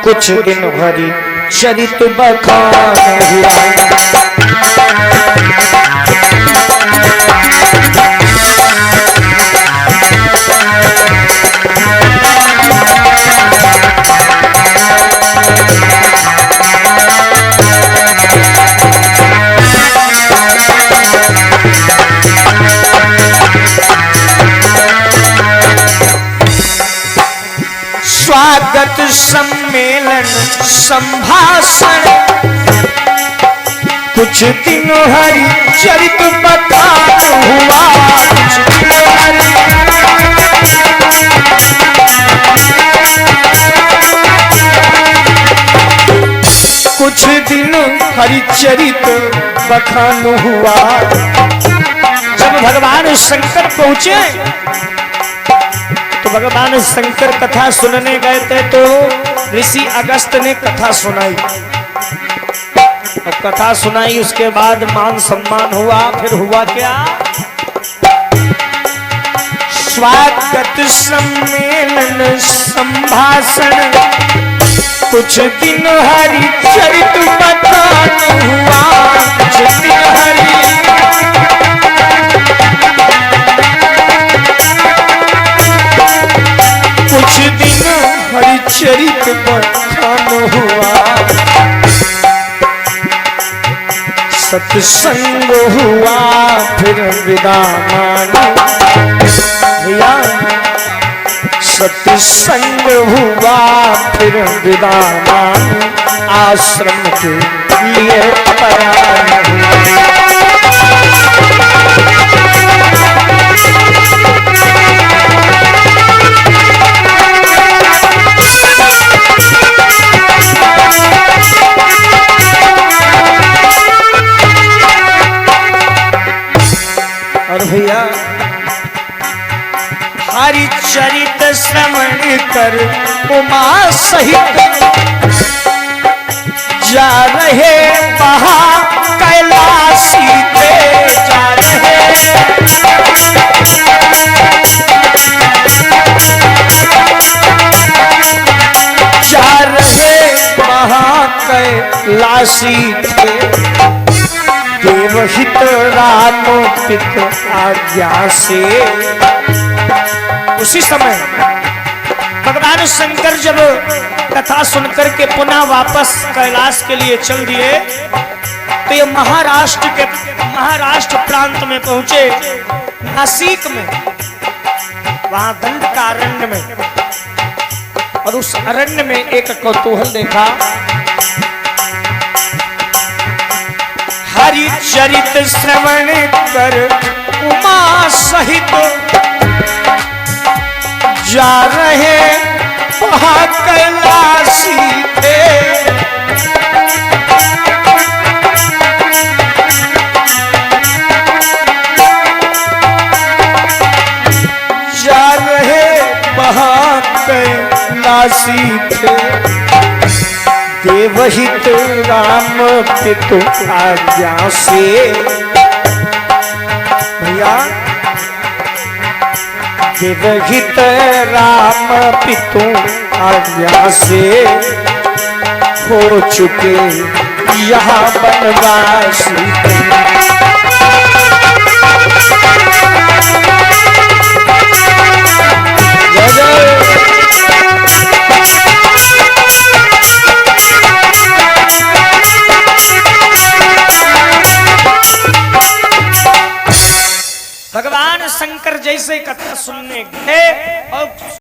कुछ दिन हरि चरित बखान हुआ। स्वागत सम्मेलन संभाषण कुछ दिन हरि चरित बखान हुआ। कुछ दिन हरि चरित बखान हुआ। जब भगवान शंकर पहुंचे तो भगवान शंकर कथा सुनने गए थे तो ऋषि अगस्त ने कथा सुनाई। अब कथा सुनाई उसके बाद मान सम्मान हुआ। फिर हुआ क्या? स्वागत सम्मेलन संभाषण कुछ दिन हरि चरित बखान हुआ। कुछ दिन हरि चरित बखान हुआ। सत्संग हुआ फिर विदा मानी भैया। सत्संग हुआ फिर विदा मानी आश्रम के लिए प्रयाण हुआ। भैया हरि चरित श्रवण कर उमा सहित जा रहे महा कैलाशी पे जा रहे। जा रहे महा कैलाशी थे देवहित राम पित आज्ञा से। उसी समय भगवान शंकर जब कथा सुनकर के पुनः वापस कैलाश के लिए चल दिए तो ये महाराष्ट्र प्रांत में पहुंचे, नासिक में, वहां दंडकारण्य में। और उस अरण्य में एक कौतूहल देखा। हरि चरित श्रवण कर उमा सहित जा रहे वहाँ कैलाशी थे। जा रहे वहाँ कैलाशी थे देवहित राम पितु आज्ञा से। भैया देवहित राम पितु आज्ञा से हो चुके यहाँ बनवासी। भगवान शंकर जैसे कथा सुनने गए और